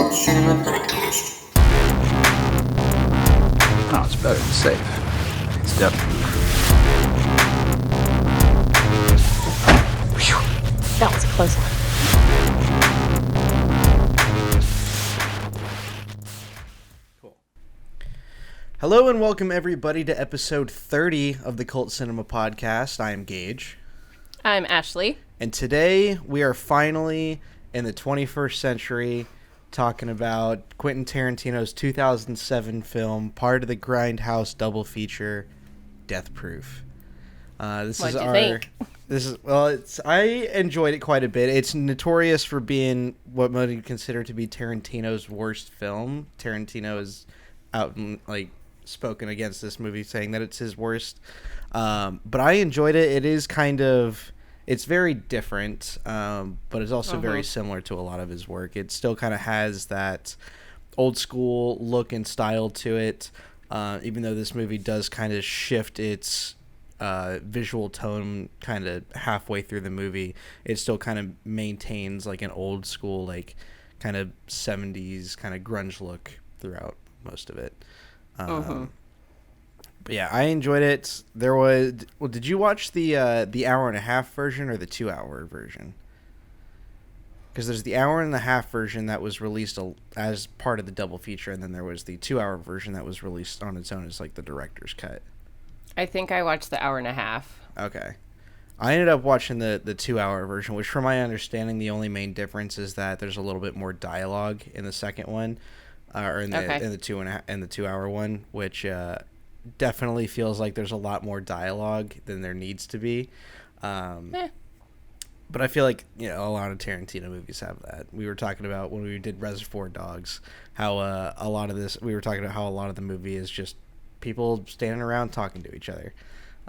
Cult Cinema Podcast. Oh, it's better than safe. It's definitely. Whew. That was a close one. Hello and welcome everybody to episode 30 of the Cult Cinema Podcast. I am Gage. I'm Ashley. And today we are finally in the 21st century talking about Quentin Tarantino's 2007 film, part of the Grindhouse double feature, Death Proof. What'd you think? I enjoyed it quite a bit. It's notorious for being what many would consider to be Tarantino's worst film. Tarantino is out and spoken against this movie, saying that it's his worst. But I enjoyed it. It is it's very different, but it's also very similar to a lot of his work. It still kind of has that old school look and style to it, even though this movie does kind of shift its visual tone kind of halfway through the movie. It still kind of maintains like an old school, kind of 70s kind of grunge look throughout most of it. But yeah, I enjoyed it. Did you watch the hour and a half version or the 2 hour version? Because there's the hour and a half version that was released as part of the double feature, and then there was the 2 hour version that was released on its own as the director's cut. I think I watched the hour and a half. Okay. I ended up watching the 2 hour version, which from my understanding, the only main difference is that there's a little bit more dialogue in the second one, or in the 2 hour one, which definitely feels like there's a lot more dialogue than there needs to be. But I feel like, a lot of Tarantino movies have that. We were talking about when we did Reservoir Dogs, how a lot of the movie is just people standing around talking to each other.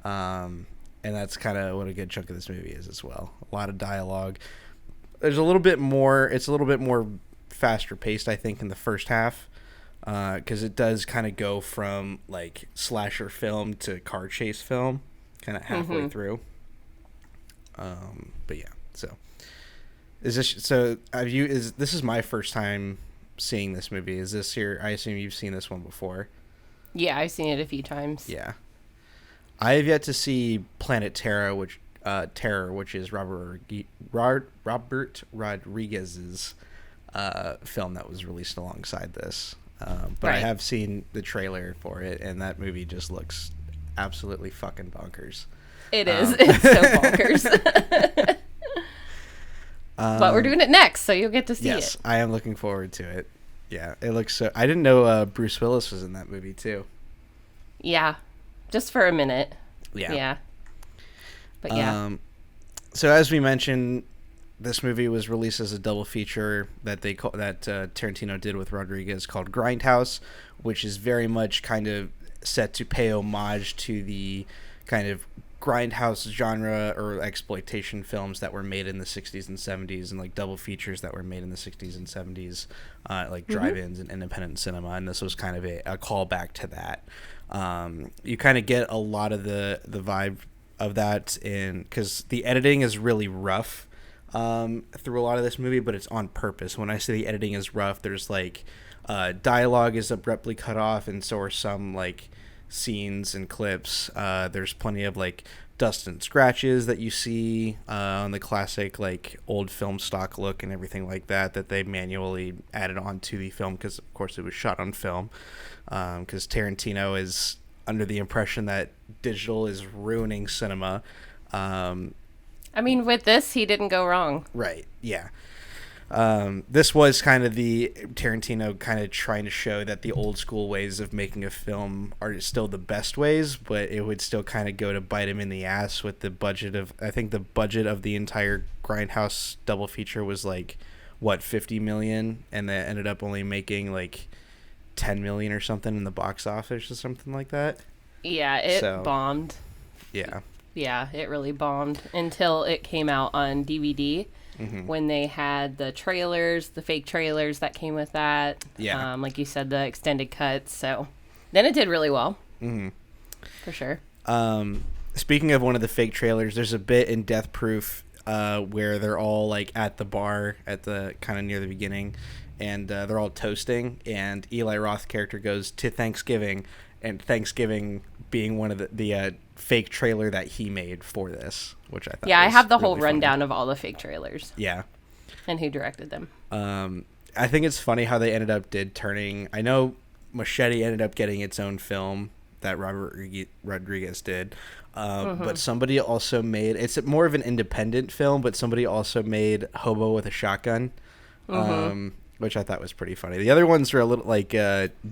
And that's kind of what a good chunk of this movie is as well. A lot of dialogue. It's a little bit more faster paced, I think, in the first half. Because it does kind of go from slasher film to car chase film, kind of halfway through. But yeah, this is my first time seeing this movie. Is this I assume you've seen this one before? Yeah, I've seen it a few times. Yeah, I have yet to see Planet Terror, which is Robert Rodriguez's film that was released alongside this. But right. I have seen the trailer for it, and that movie just looks absolutely fucking bonkers. It is. It's so bonkers. But we're doing it next, so you'll get to see it. Yes, I am looking forward to it. Yeah, it looks so... I didn't know Bruce Willis was in that movie, too. Yeah, just for a minute. Yeah. But yeah. So as we mentioned... This movie was released as a double feature that Tarantino did with Rodriguez called Grindhouse, which is very much kind of set to pay homage to the kind of Grindhouse genre or exploitation films that were made in the 60s and 70s, and double features that were made in the 60s and 70s, drive-ins and independent cinema, and this was kind of a callback to that. You kind of get a lot of the vibe of that because the editing is really rough through a lot of this movie, but it's on purpose. When I say the editing is rough, there's dialogue is abruptly cut off, and so are some scenes and clips. There's plenty of dust and scratches that you see on the classic old film stock look and everything like that they manually added on to the film because of course it was shot on film, because Tarantino is under the impression that digital is ruining cinema. I mean, with this, he didn't go wrong. Right, yeah. This was kind of the Tarantino kind of trying to show that the old school ways of making a film are still the best ways, but it would still kind of go to bite him in the ass with the budget of... I think the budget of the entire Grindhouse double feature was $50 million, and that ended up only making $10 million or something in the box office or something like that. Yeah, it bombed. Yeah. Yeah, it really bombed until it came out on DVD when they had the fake trailers that came with that. Yeah. Like you said, the extended cuts. So then it did really well. Mm-hmm. For sure. Speaking of one of the fake trailers, there's a bit in Death Proof where they're all at the bar at the kind of near the beginning, and they're all toasting, and Eli Roth character goes to Thanksgiving, and Thanksgiving being one of the fake trailer that he made for this, which I thought Yeah, I have the whole really rundown funny. of all the fake trailers. Yeah. And who directed them. I think it's funny how they ended up turning. I know Machete ended up getting its own film that Robert Rodriguez did, but somebody also made. It's more of an independent film, but somebody also made Hobo with a Shotgun, which I thought was pretty funny. The other ones are a little like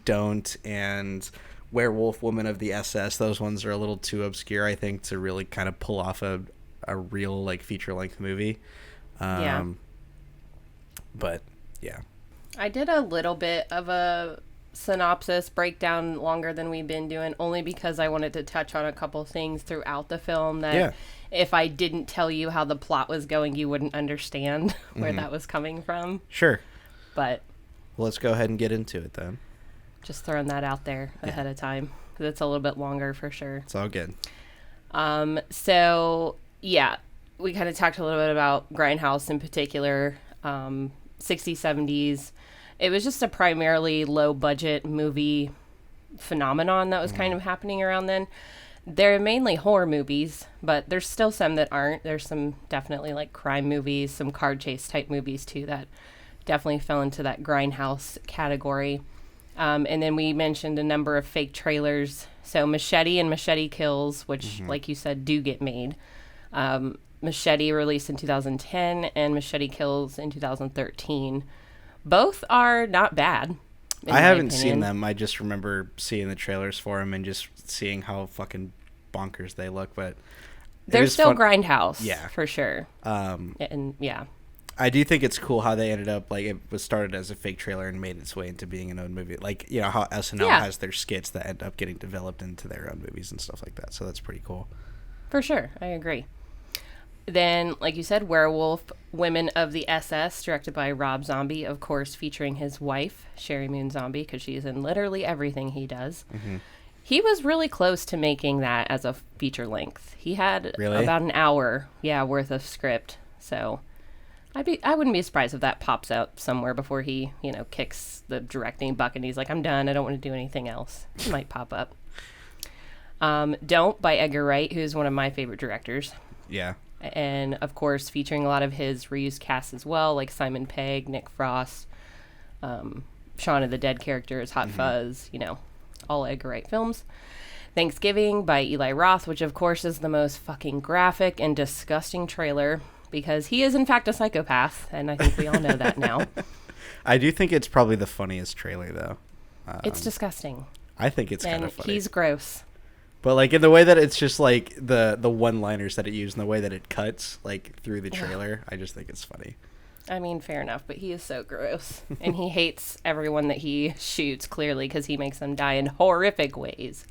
Don't and Werewolf Woman of the SS. Those ones are a little too obscure, I think, to really kind of pull off a real like feature length movie. Yeah. But yeah. I did a little bit of a synopsis breakdown longer than we've been doing, only because I wanted to touch on a couple things throughout the film that if I didn't tell you how the plot was going, you wouldn't understand where that was coming from. Sure. But well, let's go ahead and get into it then. Just throwing that out there ahead of time, because it's a little bit longer for sure. It's all good. So, yeah, we kind of talked a little bit about Grindhouse in particular, 60s, 70s. It was just a primarily low-budget movie phenomenon that was kind of happening around then. They're mainly horror movies, but there's still some that aren't. There's some definitely like crime movies, some car chase type movies too that definitely fell into that Grindhouse category. And then we mentioned a number of fake trailers. So Machete and Machete Kills, which, like you said, do get made. Machete released in 2010 and Machete Kills in 2013. Both are not bad. I haven't seen them. I just remember seeing the trailers for them and just seeing how fucking bonkers they look. But they're still Grindhouse, yeah, for sure. And yeah. I do think it's cool how they ended up, like, it was started as a fake trailer and made its way into being an own movie. Like, you know, how SNL has their skits that end up getting developed into their own movies and stuff like that. So that's pretty cool. For sure. I agree. Then, like you said, Werewolf Women of the SS, directed by Rob Zombie, of course, featuring his wife, Sherry Moon Zombie, because she's in literally everything he does. He was really close to making that as a feature length. He had about an hour, worth of script. So I wouldn't be surprised if that pops out somewhere before he, kicks the directing bucket and he's like, I'm done. I don't want to do anything else. It might pop up. Don't by Edgar Wright, who's one of my favorite directors. Yeah. And, of course, featuring a lot of his reused cast as well, like Simon Pegg, Nick Frost, Shaun of the Dead characters, Hot Fuzz, all Edgar Wright films. Thanksgiving by Eli Roth, which, of course, is the most fucking graphic and disgusting trailer, because he is, in fact, a psychopath, and I think we all know that now. I do think it's probably the funniest trailer, though. It's disgusting. I think it's kind of funny. And he's gross. But, like, in the way that it's just, like, the one-liners that it used and the way that it cuts, like, through the trailer, I just think it's funny. I mean, fair enough, but he is so gross. And he hates everyone that he shoots, clearly, because he makes them die in horrific ways.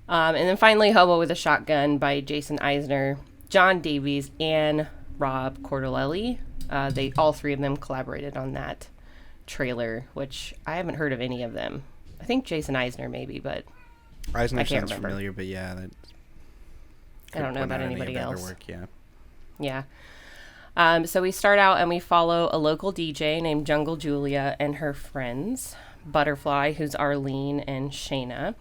And then finally, Hobo with a Shotgun by Jason Eisner, John Davies, and Rob Cordelelli. All three of them collaborated on that trailer, which I haven't heard of any of them. I think Jason Eisner maybe, but Eisner I can't sounds remember. familiar, but yeah. I don't know about anybody else. Work, yeah. Yeah. So we start out and we follow a local DJ named Jungle Julia and her friends, Butterfly, who's Arlene, and Shayna.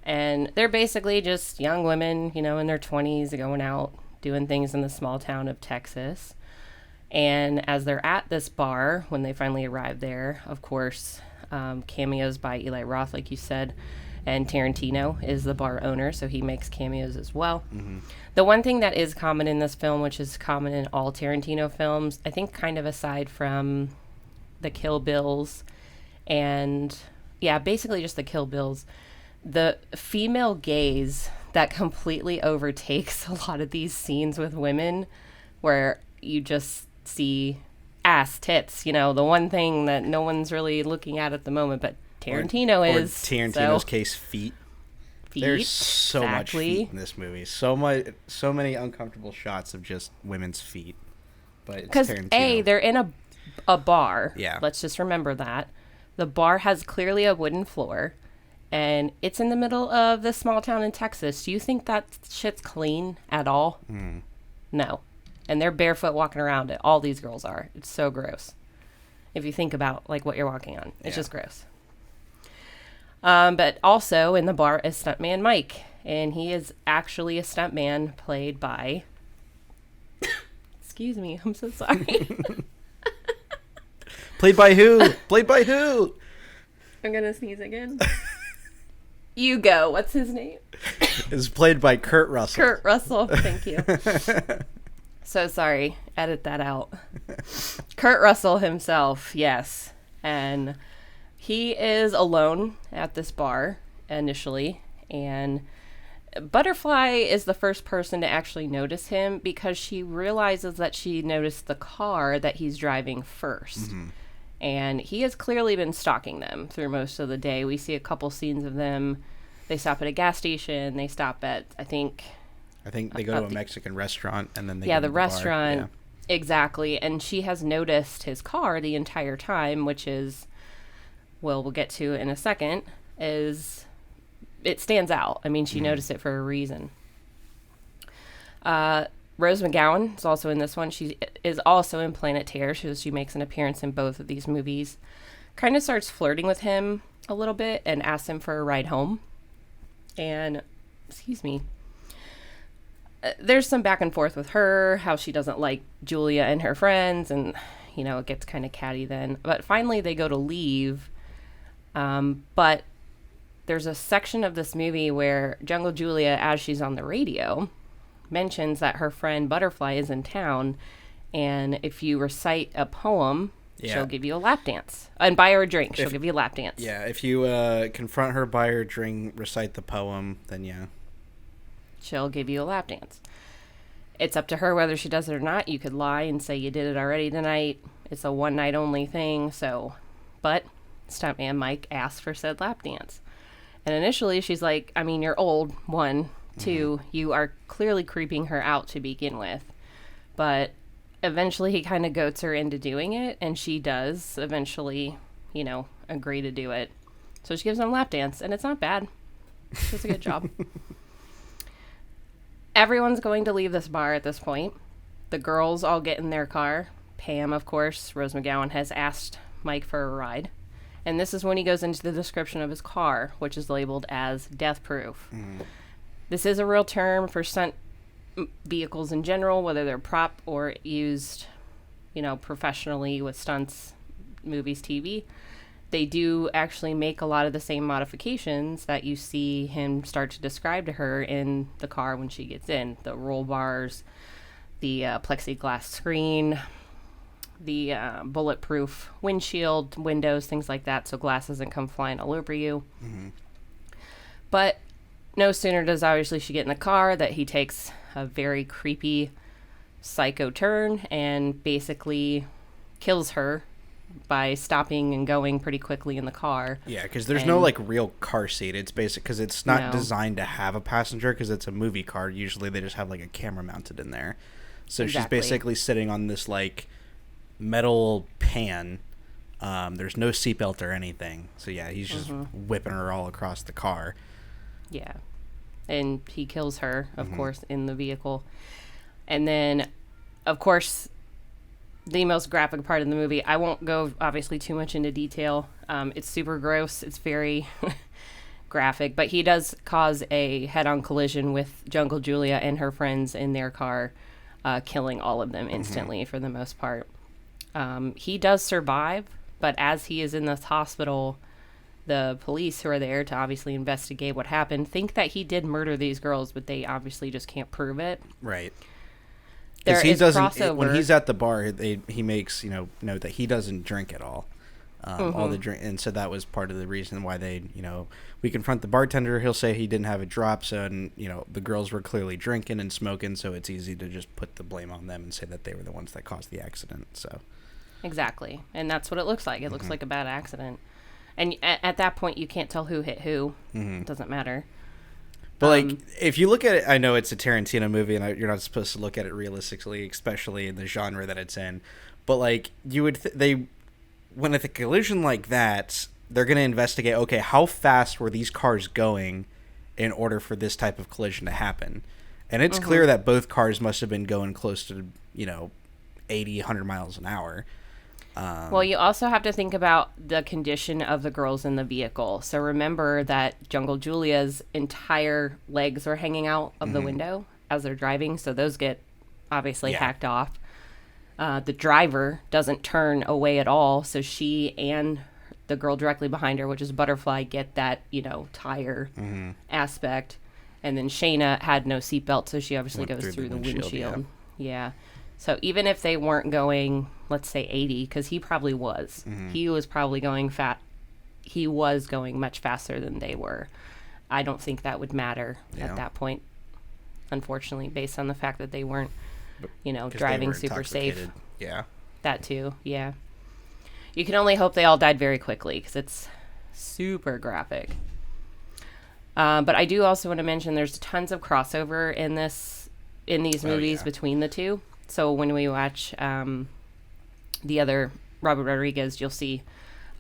And they're basically just young women, in their 20s, going out, doing things in the small town of Texas. And as they're at this bar, when they finally arrive there, of course, cameos by Eli Roth, like you said, and Tarantino is the bar owner, so he makes cameos as well. The one thing that is common in this film, which is common in all Tarantino films, I think kind of aside from the Kill Bills and, basically just the Kill Bills, the female gaze that completely overtakes a lot of these scenes with women where you just see ass, tits, the one thing that no one's really looking at the moment, but Tarantino is. Or Tarantino's case, feet. There's so much feet in this movie. So many uncomfortable shots of just women's feet. But because they're in a bar. Yeah. Let's just remember that. The bar has clearly a wooden floor, and it's in the middle of this small town in Texas. Do you think that shit's clean at all? No. And they're barefoot walking around it. All these girls are. It's so gross. if you think about like what you're walking on. It's just gross. But also in the bar is stuntman Mike, and he is actually a stuntman played by excuse me, I'm so sorry. Played by who? Played by who? I'm gonna sneeze again. You go. What's his name? Is played by Kurt Russell. Kurt Russell. Thank you. So sorry. Edit that out. Kurt Russell himself. Yes. And he is alone at this bar initially. And Butterfly is the first person to actually notice him because she realizes that she noticed the car that he's driving first. Mm-hmm. And he has clearly been stalking them through most of the day. We see a couple scenes of them. They stop at a gas station. They stop at, I think they go to a Mexican restaurant, and then they go to the restaurant. Bar. Yeah. Exactly. And she has noticed his car the entire time, which is, well, we'll get to in a second, is it stands out. I mean, she noticed it for a reason. Rose McGowan is also in this one. She is also in Planet Terror. She makes an appearance in both of these movies. Kind of starts flirting with him a little bit and asks him for a ride home. And, excuse me, there's some back and forth with her, how she doesn't like Julia and her friends, and, you know, it gets kind of catty then. But finally they go to leave, but there's a section of this movie where Jungle Julia, as she's on the radio, mentions that her friend Butterfly is in town, and if you recite a poem, she'll give you a lap dance. And buy her a drink, she'll give you a lap dance. Yeah, if you confront her, buy her a drink, recite the poem, then she'll give you a lap dance. It's up to her whether she does it or not. You could lie and say you did it already tonight. It's a one night only thing, but stuntman Mike asked for said lap dance. And initially she's like, I mean, you're old, one. Two, you are clearly creeping her out to begin with. But eventually he kind of goats her into doing it, and she does eventually, agree to do it. So she gives him a lap dance, and it's not bad. She does a good job. Everyone's going to leave this bar at this point. The girls all get in their car. Pam, of course, Rose McGowan, has asked Mike for a ride. And this is when he goes into the description of his car, which is labeled as death proof. This is a real term for stunt vehicles in general, whether they're prop or used, professionally with stunts, movies, TV. They do actually make a lot of the same modifications that you see him start to describe to her in the car when she gets in. The roll bars, the plexiglass screen, the bulletproof windshield, windows, things like that, so glass doesn't come flying all over you. But no sooner does obviously she get in the car that he takes a very creepy psycho turn and basically kills her by stopping and going pretty quickly in the car. Yeah, because there's no real car seat. It's basic because it's not designed to have a passenger because it's a movie car. Usually they just have a camera mounted in there. So she's basically sitting on this metal pan. There's no seatbelt or anything. So yeah, he's just whipping her all across the car. Yeah. And he kills her, of course, in the vehicle. And then, of course, the most graphic part of the movie, I won't go, obviously, too much into detail. It's super gross. It's very graphic. But he does cause a head-on collision with Jungle Julia and her friends in their car, killing all of them instantly for the most part. He does survive, but as he is in this hospital, the police who are there to obviously investigate what happened think that he did murder these girls, but they obviously just can't prove it. Right. Because he doesn't. When he's at the bar, he makes note that he doesn't drink at all. All the drink, and so that was part of the reason why they we confront the bartender. He'll say he didn't have a drop, so the girls were clearly drinking and smoking, so it's easy to just put the blame on them and say that they were the ones that caused the accident. So exactly, and that's what it looks like. It looks like a bad accident. And at that point, you can't tell who hit who. It doesn't matter. But, if you look at it, I know it's a Tarantino movie, and you're not supposed to look at it realistically, especially in the genre that it's in. But, you would... when at a collision like that, they're going to investigate, okay, how fast were these cars going in order for this type of collision to happen? And it's clear that both cars must have been going close to, 80, 100 miles an hour. Well, you also have to think about the condition of the girls in the vehicle. So remember that Jungle Julia's entire legs are hanging out of the window as they're driving. So those get obviously hacked off. The driver doesn't turn away at all. So she and the girl directly behind her, which is Butterfly, get that, tire aspect. And then Shayna had no seatbelt, so she obviously goes through the windshield. Yeah. So even if they weren't going, let's say 80, because he probably was. He was probably going he was going much faster than they were. I don't think that would matter at that point, unfortunately, based on the fact that they weren't, driving super safe. Yeah. That too, yeah. You can only hope they all died very quickly, because it's super graphic. But I do also want to mention there's tons of crossover in these movies between the two. So when we watch the other Robert Rodriguez, you'll see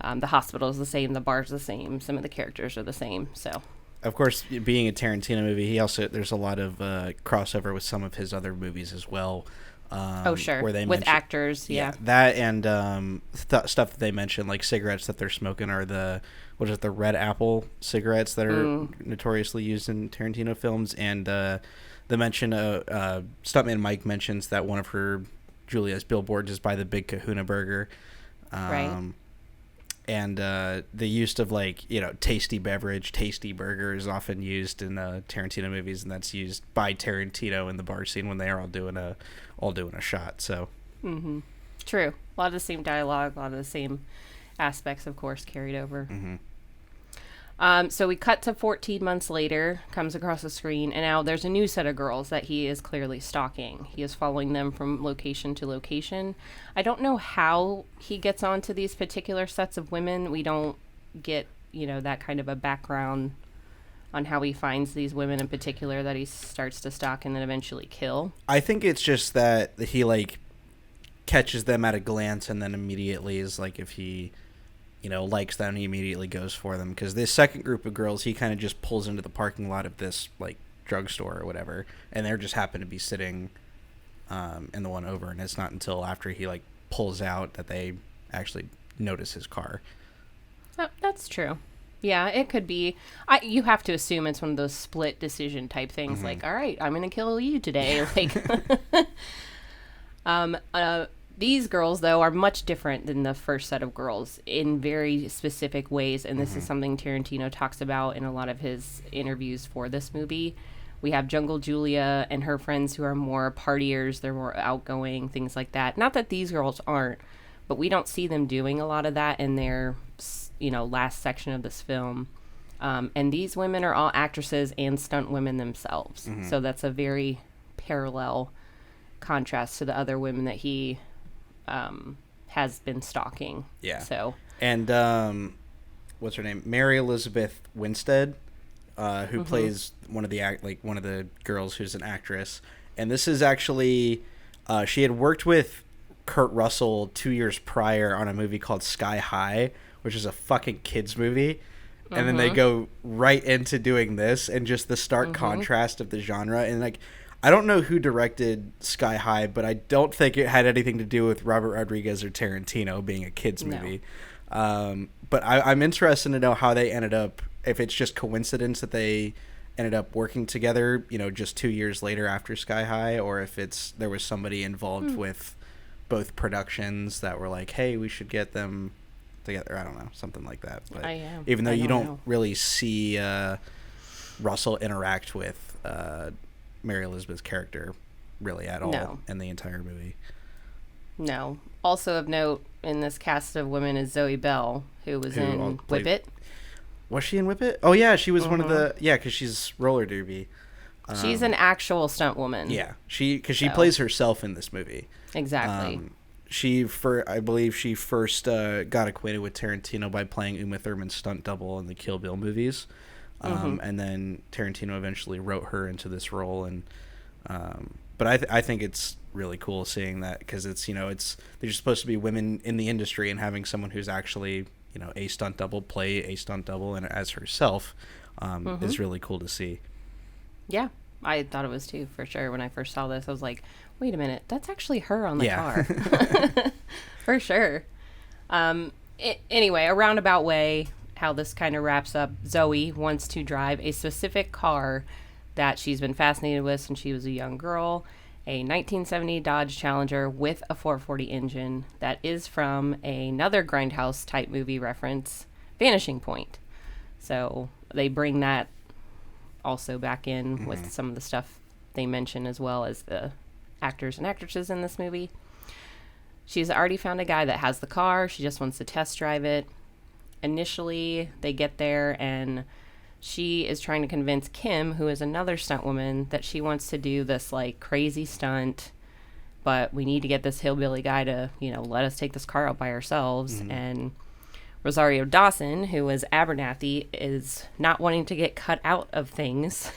the hospital is the same, the bar's the same, some of the characters are the same. So, of course, being a Tarantino movie, there's a lot of crossover with some of his other movies as well. Sure. Where they with actors, that and stuff that they mentioned, like cigarettes that they're smoking, are the Red Apple cigarettes that are notoriously used in Tarantino films, and the mention Stuntman Mike mentions that one of Julia's billboards is by the Big Kahuna Burger. Right. And the use of tasty beverage, tasty burger is often used in Tarantino movies, and that's used by Tarantino in the bar scene when they are all doing a shot. So. True. A lot of the same dialogue, a lot of the same aspects, of course, carried over. So we cut to 14 months later, comes across the screen, and now there's a new set of girls that he is clearly stalking. He is following them from location to location. I don't know how he gets onto these particular sets of women. We don't get, that kind of a background on how he finds these women in particular that he starts to stalk and then eventually kill. I think it's just that he, catches them at a glance and then immediately is if he... likes them, he immediately goes for them. Because this second group of girls, he kind of just pulls into the parking lot of this, drugstore or whatever, and they just happen to be sitting in the one over, and it's not until after he, pulls out that they actually notice his car. Oh, that's true. Yeah, it could be. You have to assume it's one of those split decision type things, all right, I'm going to kill you today. These girls, though, are much different than the first set of girls in very specific ways, and this is something Tarantino talks about in a lot of his interviews for this movie. We have Jungle Julia and her friends who are more partiers, they're more outgoing, things like that. Not that these girls aren't, but we don't see them doing a lot of that in their, last section of this film. And these women are all actresses and stunt women themselves. So that's a very parallel contrast to the other women that he... has been stalking. Yeah. So. And what's her name? Mary Elizabeth Winstead, who plays one of the girls who's an actress. And this is actually she had worked with Kurt Russell 2 years prior on a movie called Sky High, which is a fucking kids movie. And then they go right into doing this, and just the stark contrast of the genre. And I don't know who directed Sky High, but I don't think it had anything to do with Robert Rodriguez or Tarantino being a kids movie. But I'm interested to know how they ended up, if it's just coincidence that they ended up working together, just 2 years later after Sky High, or if there was somebody involved with both productions that were like, hey, we should get them together. I don't know, something like that. But even though you don't really see Russell interact with Mary Elizabeth's character really at all in the entire movie. No. Also of note in this cast of women is Zoe Bell, who was in Whip It. Was she in Whip It? Oh yeah, she was one of the because she's roller derby. She's an actual stunt woman. Yeah, she plays herself in this movie. Exactly. I believe she first got acquainted with Tarantino by playing Uma Thurman's stunt double in the Kill Bill movies. And then Tarantino eventually wrote her into this role, and but I think it's really cool seeing that, because it's they're supposed to be women in the industry, and having someone who's actually a stunt double play a stunt double and as herself is really cool to see. Yeah, I thought it was too, for sure. When I first saw this, I was like, wait a minute, that's actually her on the car. For sure. Anyway, a roundabout way, how this kind of wraps up, Zoe wants to drive a specific car that she's been fascinated with since she was a young girl, a 1970 Dodge Challenger with a 440 engine that is from another Grindhouse type movie reference, Vanishing Point. So they bring that also back in with some of the stuff they mention, as well as the actors and actresses in this movie. She's already found a guy that has the car. She just wants to test drive it. Initially, they get there and she is trying to convince Kim, who is another stunt woman, that she wants to do this like crazy stunt, but we need to get this hillbilly guy to, let us take this car out by ourselves. And Rosario Dawson, who is Abernathy, is not wanting to get cut out of things.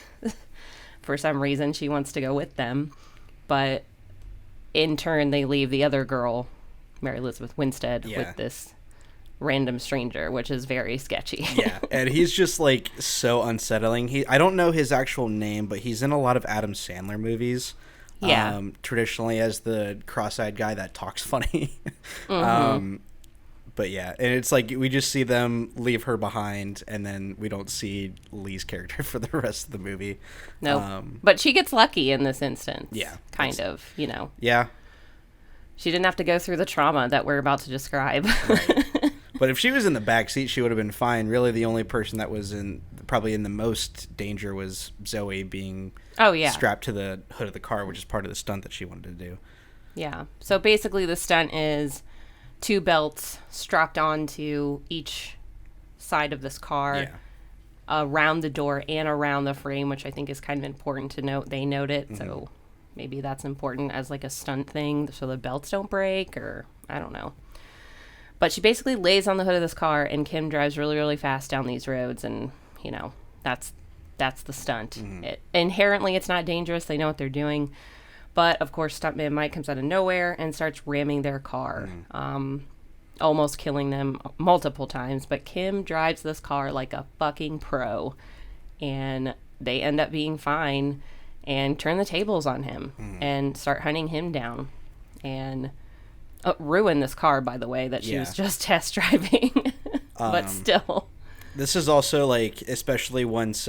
For some reason, she wants to go with them. But in turn, they leave the other girl, Mary Elizabeth Winstead, with this random stranger, which is very sketchy. Yeah, and he's just like so unsettling. I don't know his actual name, but he's in a lot of Adam Sandler movies. Yeah. Traditionally as the cross-eyed guy that talks funny. But yeah, and it's like we just see them leave her behind, and then we don't see Lee's character for the rest of the movie. No, but she gets lucky in this instance. Yeah, kind of. Yeah, she didn't have to go through the trauma that we're about to describe. Right. But if she was in the back seat, she would have been fine. Really, the only person that was probably in the most danger was Zoe being strapped to the hood of the car, which is part of the stunt that she wanted to do. Yeah. So basically, the stunt is 2 belts strapped onto each side of this car, around the door and around the frame, which I think is kind of important to note. They note it, so maybe that's important as like a stunt thing, so the belts don't break, or I don't know. But she basically lays on the hood of this car, and Kim drives really, really fast down these roads, and, that's the stunt. Inherently, it's not dangerous. They know what they're doing. But, of course, stuntman Mike comes out of nowhere and starts ramming their car, almost killing them multiple times. But Kim drives this car like a fucking pro, and they end up being fine and turn the tables on him and start hunting him down. And ruin this car, by the way, that she was just test driving. But still. This is also, like, especially once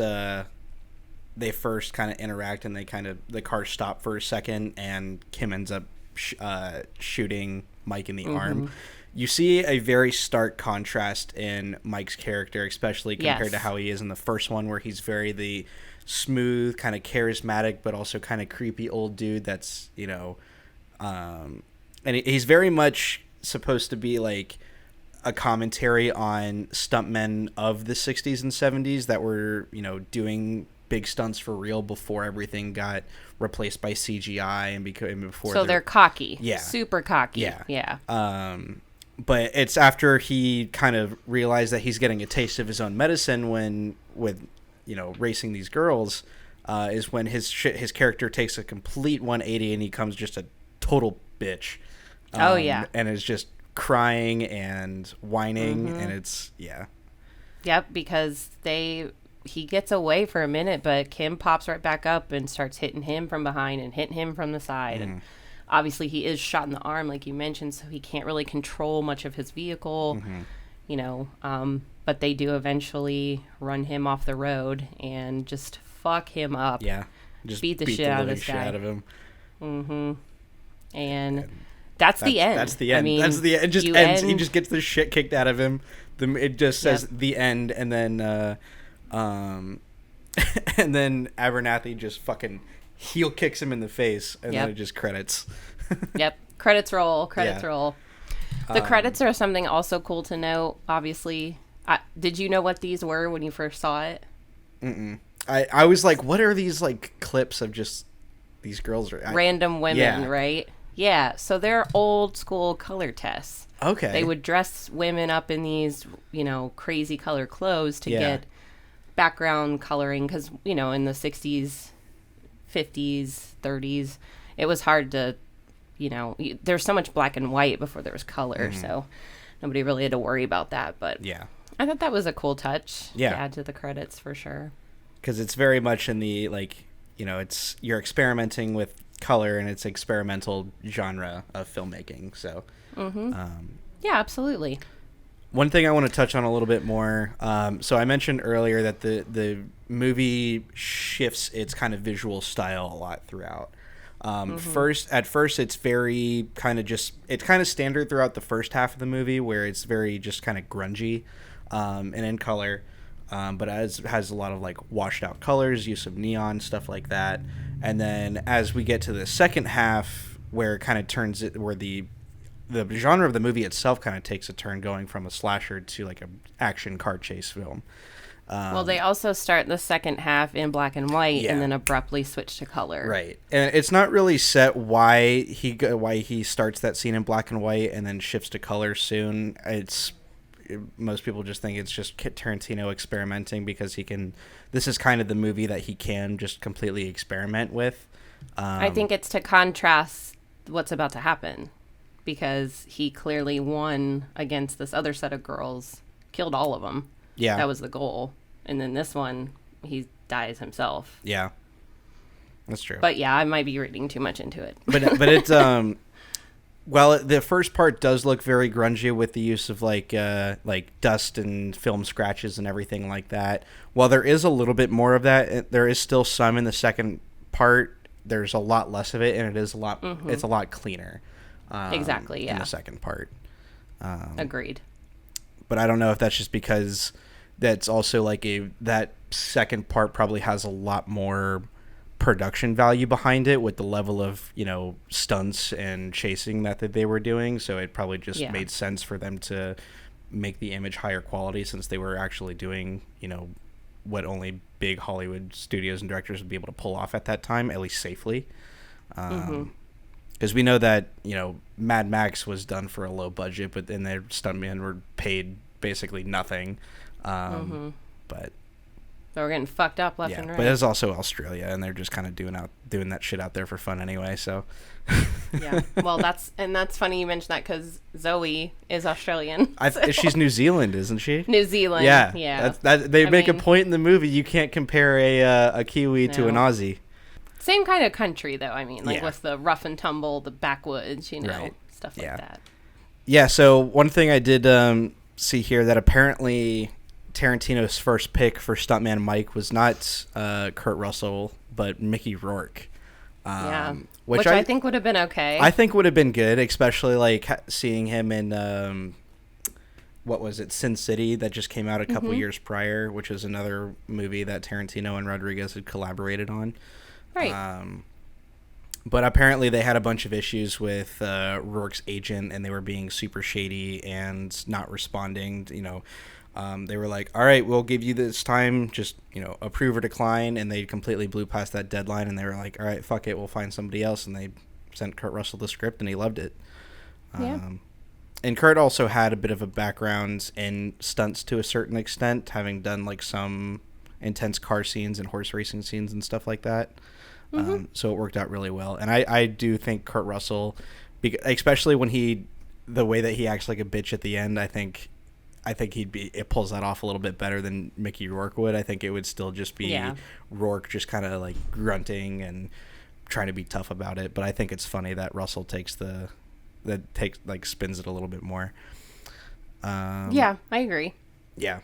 they first kind of interact and the car stop for a second and Kim ends up shooting Mike in the arm. You see a very stark contrast in Mike's character, especially compared to how he is in the first one, where he's very the smooth, kind of charismatic, but also kind of creepy old dude that's, and he's very much supposed to be like a commentary on stuntmen of the 60s and 70s that were, doing big stunts for real before everything got replaced by CGI and before. So they're cocky. Yeah. Super cocky. Yeah. But it's after he kind of realized that he's getting a taste of his own medicine with racing these girls, is when his character takes a complete 180 and he becomes just a total bitch. And is just crying and whining, and it's Yep, because he gets away for a minute, but Kim pops right back up and starts hitting him from behind and hitting him from the side. And obviously he is shot in the arm, like you mentioned, so he can't really control much of his vehicle, but they do eventually run him off the road and just fuck him up. Yeah. Just beat the shit out of this guy. Out of him. And that's the end. That's the end. I mean, that's the end. It just ends. He just gets the shit kicked out of him. It just says the end, and then and then Abernathy just fucking heel kicks him in the face, and then it just credits. Credits roll. Credits roll. The credits are something also cool to note. Obviously, did you know what these were when you first saw it? I was like, what are these like clips of just these girls? Random women, right? Yeah, so they're old school color tests. Okay. They would dress women up in these, crazy color clothes to get background coloring because, in the 60s, 50s, 30s, it was hard to, there's so much black and white before there was color, so nobody really had to worry about that. But I thought that was a cool touch to add to the credits for sure. Because it's very much in the, you're experimenting with color and it's experimental genre of filmmaking, so Yeah, absolutely. One thing I want to touch on a little bit more. So I mentioned earlier that the movie shifts its kind of visual style a lot throughout. At first, it's very it's kind of standard throughout the first half of the movie, where it's very just kind of grungy, and in color. But has a lot of like washed out colors, use of neon, stuff like that. And then as we get to the second half, where it kind of turns it, where the genre of the movie itself kind of takes a turn, going from a slasher to like a action car chase film. Well, they also start the second half in black and white, and then abruptly switch to color. Right, and it's not really set why he starts that scene in black and white and then shifts to color soon. Most people just think it's just Tarantino experimenting because he can. This is kind of the movie that he can just completely experiment with. I think it's to contrast what's about to happen, because he clearly won against this other set of girls, killed all of them. Yeah, that was the goal. And then this one, he dies himself. Yeah, that's true. But yeah, I might be reading too much into it. But it's well, the first part does look very grungy with the use of like dust and film scratches and everything like that. While there is a little bit more of that, there is still some in the second part. There's a lot less of it, and it is a lot. It's a lot cleaner. Exactly. Yeah. In the second part. Agreed. But I don't know if that's just because that's also like that second part probably has a lot more production value behind it with the level of, stunts and chasing that they were doing. So it probably just made sense for them to make the image higher quality, since they were actually doing, what only big Hollywood studios and directors would be able to pull off at that time, at least safely. Because we know that, Mad Max was done for a low budget, but then their stuntmen were paid basically nothing. But we're getting fucked up left and right. But it's also Australia, and they're just kind of doing that shit out there for fun anyway. So yeah, well, that's funny you mentioned that, because Zoe is Australian. She's New Zealand, isn't she? New Zealand. Yeah. They make a point in the movie. You can't compare a Kiwi to an Aussie. Same kind of country, though. I mean, with the rough and tumble, the backwoods, stuff like that. Yeah. So one thing I did see here, that apparently Tarantino's first pick for stuntman Mike was not Kurt Russell, but Mickey Rourke. Which I think would have been okay. I think would have been good, especially like seeing him in what was it, Sin City, that just came out a couple years prior, which is another movie that Tarantino and Rodriguez had collaborated on. Right. But apparently they had a bunch of issues with Rourke's agent, and they were being super shady and not responding. They were like, all right, we'll give you this time, just, approve or decline. And they completely blew past that deadline, and they were like, all right, fuck it, we'll find somebody else. And they sent Kurt Russell the script, and he loved it. And Kurt also had a bit of a background in stunts to a certain extent, having done like some intense car scenes and horse racing scenes and stuff like that. So it worked out really well. And I do think Kurt Russell, especially when the way that he acts like a bitch at the end, I think it pulls that off a little bit better than Mickey Rourke would. I think it would still just be Rourke just kind of like grunting and trying to be tough about it. But I think it's funny that Russell spins it a little bit more. I agree. Yeah.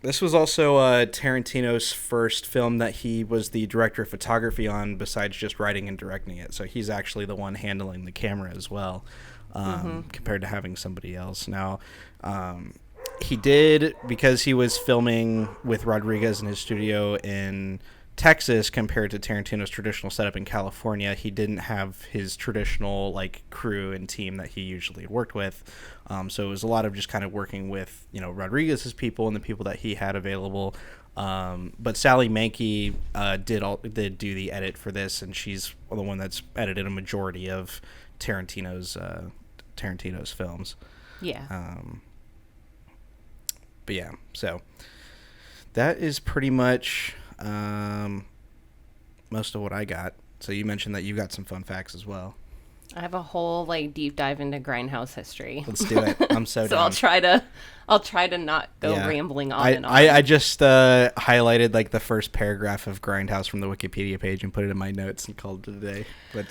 This was also Tarantino's first film that he was the director of photography on, besides just writing and directing it. So he's actually the one handling the camera as well, compared to having somebody else. Now, he did, because he was filming with Rodriguez in his studio in Texas compared to Tarantino's traditional setup in California, he didn't have his traditional like crew and team that he usually worked with. So it was a lot of just kind of working with, Rodriguez's people and the people that he had available. But Sally Mankey did do the edit for this, and she's the one that's edited a majority of Tarantino's films. Yeah. But yeah, so that is pretty much most of what I got. So you mentioned that you got some fun facts as well. I have a whole deep dive into Grindhouse history. Let's do it. I'm so down. I'll try to not go rambling on and on. I just highlighted the first paragraph of Grindhouse from the Wikipedia page and put it in my notes and called it a day. But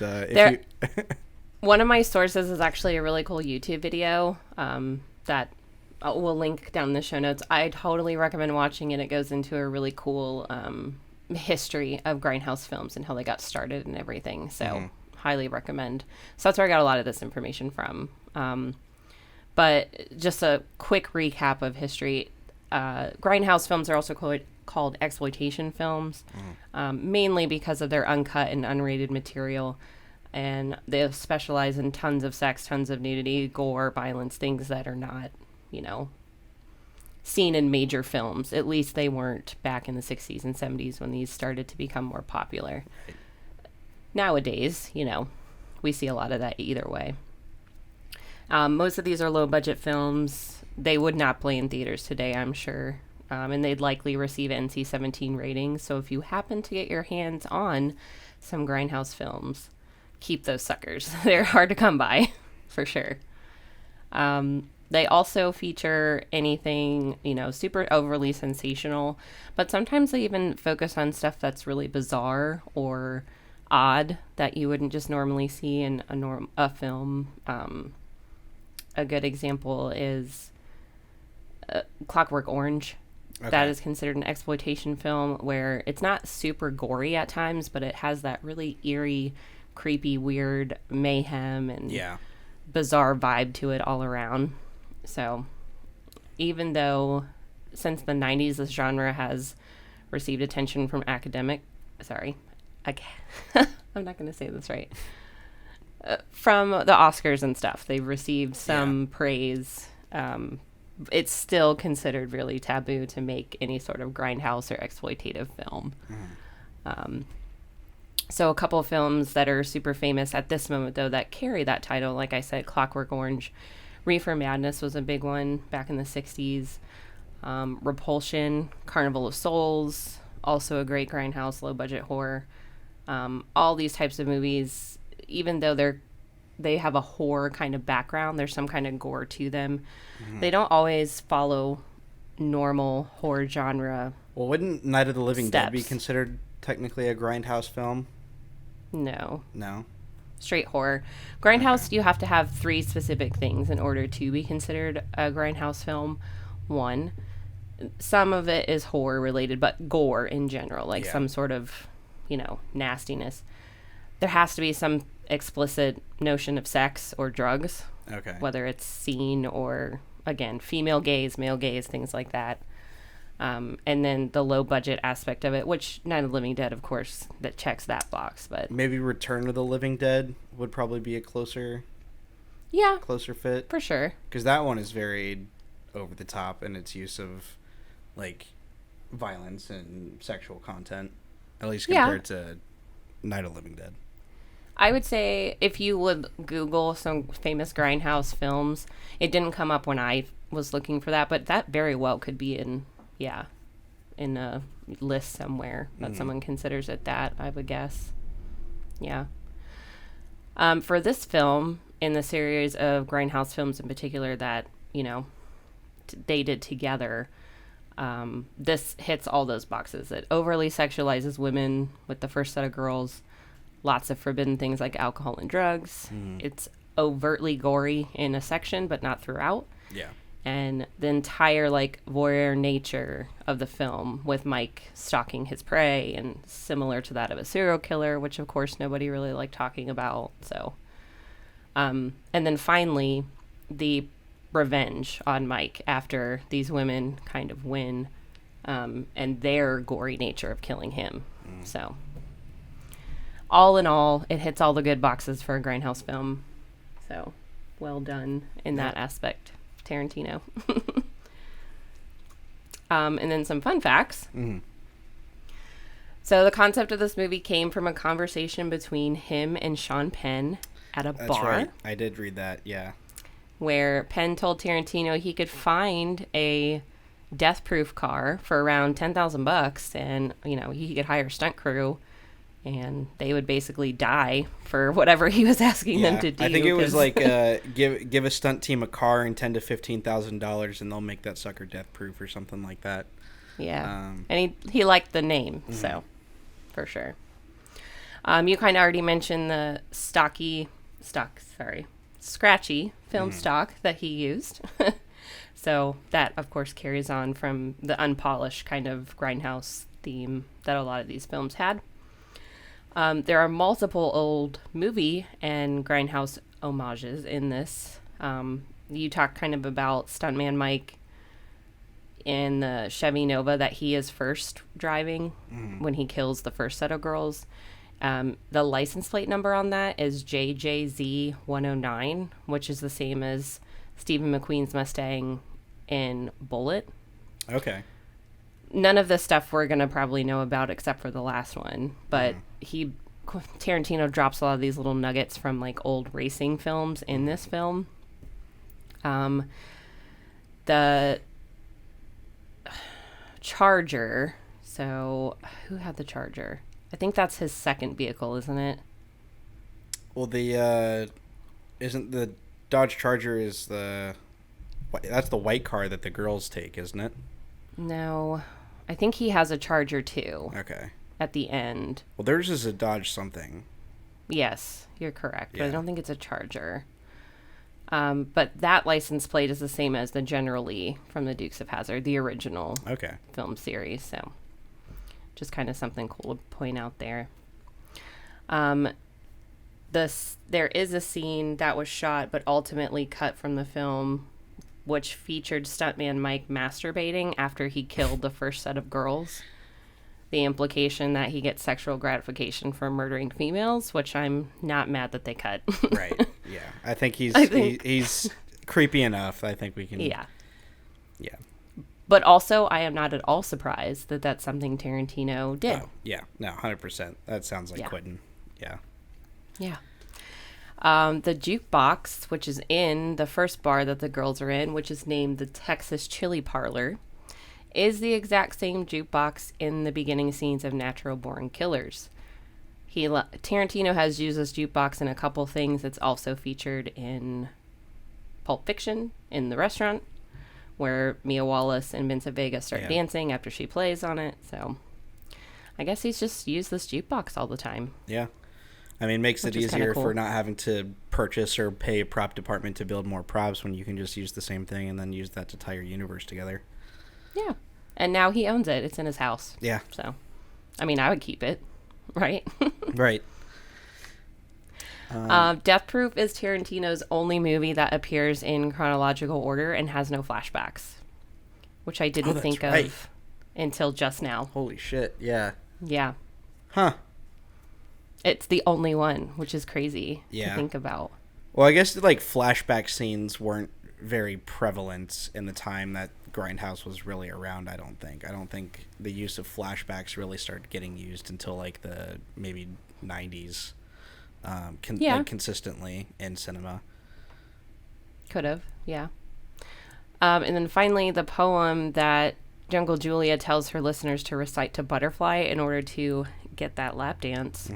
One of my sources is actually a really cool YouTube video that we'll link down in the show notes. I totally recommend watching it. It goes into a really cool history of Grindhouse films and how they got started and everything. So highly recommend. So that's where I got a lot of this information from. But just a quick recap of history. Grindhouse films are also called exploitation films, mainly because of their uncut and unrated material. And they specialize in tons of sex, tons of nudity, gore, violence, things that are not, seen in major films. At least they weren't back in the 60s and 70s when these started to become more popular. Nowadays, we see a lot of that either way. Most of these are low-budget films. They would not play in theaters today, I'm sure. And they'd likely receive NC-17 ratings. So if you happen to get your hands on some Grindhouse films, keep those suckers. They're hard to come by, for sure. They also feature anything, super overly sensational, but sometimes they even focus on stuff that's really bizarre or odd that you wouldn't just normally see in a film. A good example is Clockwork Orange. Okay. That is considered an exploitation film where it's not super gory at times, but it has that really eerie, creepy, weird mayhem and bizarre vibe to it all around. So even though since the 90s this genre has received attention from I'm not going to say this right. From the Oscars and stuff, they've received some praise. It's still considered really taboo to make any sort of grindhouse or exploitative film. So a couple of films that are super famous at this moment, though, that carry that title, like I said, Clockwork Orange, Reefer Madness was a big one back in the 60s. Repulsion, Carnival of Souls, also a great grindhouse, low-budget horror. All these types of movies, even though they have a horror kind of background, there's some kind of gore to them. They don't always follow normal horror genre. Well, wouldn't Night of the Living steps. Dead be considered technically a grindhouse film? No. Straight horror. Grindhouse, you have to have 3 specific things in order to be considered a grindhouse film. 1, some of it is horror related, but gore in general, like some sort of, nastiness. There has to be some explicit notion of sex or drugs. Okay. Whether it's seen or, again, female gaze, male gaze, things like that. And then the low budget aspect of it, which Night of the Living Dead, of course, that checks that box. But maybe Return of the Living Dead would probably be a closer fit. For sure. Because that one is very over the top in its use of, violence and sexual content, at least compared to Night of the Living Dead. I would say if you would Google some famous grindhouse films, it didn't come up when I was looking for that, but that very well could be in a list somewhere that someone considers it that, I would guess. Yeah. For this film, in the series of grindhouse films in particular that, they did together, this hits all those boxes. It overly sexualizes women with the first set of girls. Lots of forbidden things like alcohol and drugs. It's overtly gory in a section, but not throughout. Yeah. And the entire, voyeur nature of the film with Mike stalking his prey and similar to that of a serial killer, which, of course, nobody really liked talking about. So, and then finally, the revenge on Mike after these women kind of win, and their gory nature of killing him. So, all in all, it hits all the good boxes for a grindhouse film. So, well done in that aspect, Tarantino. And then some fun facts. So the concept of this movie came from a conversation between him and Sean Penn at a bar. That's right. I did read that, yeah. Where Penn told Tarantino he could find a death-proof car for around $10,000 and, he could hire a stunt crew and they would basically die for whatever he was asking them to do. I think it was give a stunt team a car and $10,000 to $15,000 and they'll make that sucker death proof or something like that. Yeah, and he liked the name, so for sure. You kind of already mentioned the stocky scratchy film stock that he used. So that, of course, carries on from the unpolished kind of Grindhouse theme that a lot of these films had. There are multiple old movie and Grindhouse homages in this. You talk kind of about Stuntman Mike in the Chevy Nova that he is first driving when he kills the first set of girls. The license plate number on that is JJZ109, which is the same as Stephen McQueen's Mustang in Bullet. Okay. None of this stuff we're going to probably know about except for the last one, but Tarantino drops a lot of these little nuggets from like old racing films in this film. The Charger, so who had the Charger? I think that's his second vehicle, isn't it? Well, isn't the Dodge Charger that's the white car that the girls take, isn't it? No, I think he has a Charger too. Okay. At the end. Well, theirs is a Dodge something. Yes, you're correct, Yeah. but I don't think it's a Charger. But that license plate is the same as the General Lee from the Dukes of Hazzard, the original film series. So just kind of something cool to point out there. There is a scene that was shot but ultimately cut from the film, which featured Stuntman Mike masturbating after he killed the first set of girls. The implication that he gets sexual gratification from murdering females, which I'm not mad that they cut. Right. Yeah. I think he's creepy enough. I think we can. Yeah. Yeah. But also, I am not at all surprised that that's something Tarantino did. Oh, yeah. No, 100%. That sounds like Quentin. Yeah. Yeah. The jukebox, which is in the first bar that the girls are in, which is named the Texas Chili Parlor, is the exact same jukebox in the beginning scenes of Natural Born Killers. Tarantino has used this jukebox in a couple things. It's also featured in Pulp Fiction, in the restaurant, where Mia Wallace and Vincent Vega start dancing after she plays on it. So I guess he's just used this jukebox all the time. Yeah. I mean, makes it easier cool. for not having to purchase or pay a prop department to build more props when you can just use the same thing and then use that to tie your universe together. Yeah. And now he owns it. It's in his house. Yeah. So, I mean, I would keep it, right? Right. Death Proof is Tarantino's only movie that appears in chronological order and has no flashbacks, which I didn't think of until just now. Holy shit. Yeah. Yeah. Huh. It's the only one, which is crazy to think about. Well, I guess like flashback scenes weren't very prevalent in the time that Grindhouse was really around. I don't think the use of flashbacks really started getting used until like the maybe 90s, like consistently in cinema. Could have, yeah. And then finally, the poem that Jungle Julia tells her listeners to recite to Butterfly in order to get that lap dance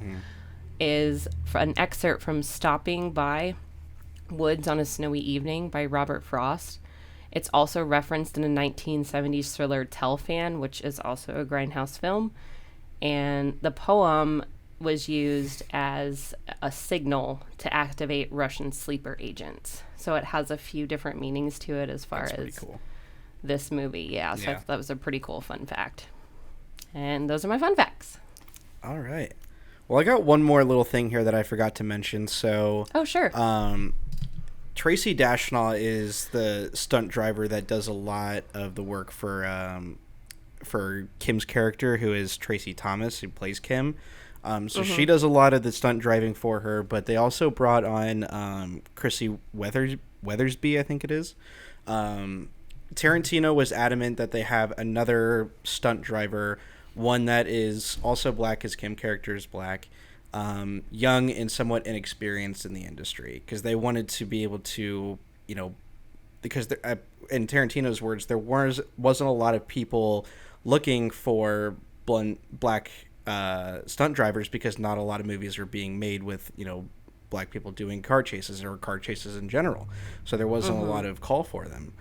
is an excerpt from Stopping by Woods on a Snowy Evening by Robert Frost. It's also referenced in a 1970s thriller Tell Fan, which is also a Grindhouse film. And the poem was used as a signal to activate Russian sleeper agents. So it has a few different meanings to it as far as this movie. Yeah, so I thought that was a pretty cool fun fact. And those are my fun facts. All right. Well, I got one more little thing here that I forgot to mention. So, oh, sure. Tracy Dashnaw is the stunt driver that does a lot of the work for Kim's character, who is Tracy Thomas, who plays Kim. So she does a lot of the stunt driving for her, but they also brought on Chrissy Weathersby, I think it is. Tarantino was adamant that they have another stunt driver, one that is also black, as Kim character is black, young and somewhat inexperienced in the industry, because they wanted to be able to, because in Tarantino's words, there wasn't a lot of people looking for black stunt drivers, because not a lot of movies are being made with black people doing car chases or car chases in general, so there wasn't a lot of call for them.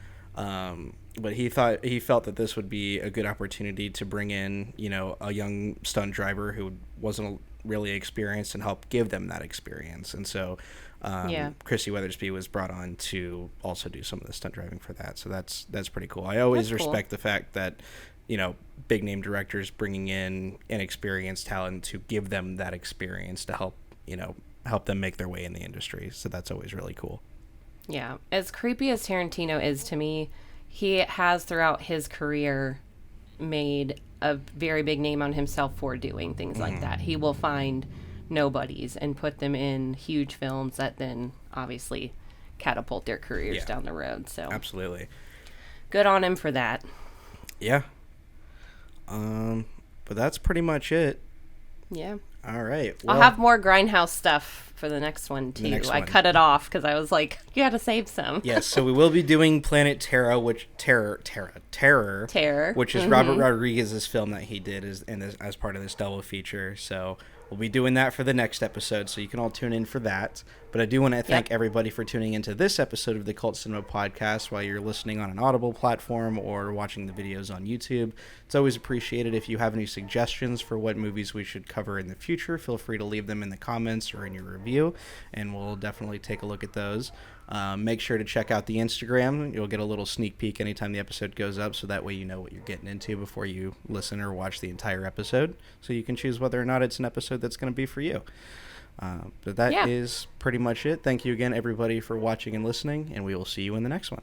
But he felt that this would be a good opportunity to bring in a young stunt driver who wasn't really experienced and help give them that experience. And so Chrissy Weathersby was brought on to also do some of the stunt driving for that. So that's pretty cool. I always respect the fact that, big name directors bringing in inexperienced talent to give them that experience to help them make their way in the industry. So that's always really cool. Yeah. As creepy as Tarantino is to me, he has throughout his career made a very big name on himself for doing things like that. He will find nobodies and put them in huge films that then obviously catapult their careers down the road. So absolutely. Good on him for that. Yeah. But that's pretty much it. Yeah. All right. Well, I'll have more Grindhouse stuff for the next one, too. I cut it off because I was like, you got to save some. Yes, so we will be doing Planet Terror, which is Robert Rodriguez's film that he did as part of this double feature. So we'll be doing that for the next episode, so you can all tune in for that. But I do want to thank everybody for tuning into this episode of the Cult Cinema Podcast while you're listening on an Audible platform or watching the videos on YouTube. It's always appreciated. If you have any suggestions for what movies we should cover in the future, feel free to leave them in the comments or in your review, and we'll definitely take a look at those. Make sure to check out the Instagram. You'll get a little sneak peek anytime the episode goes up, so that way you know what you're getting into before you listen or watch the entire episode, so you can choose whether or not it's an episode that's going to be for you. But that is pretty much it. Thank you again, everybody, for watching and listening, and we will see you in the next one.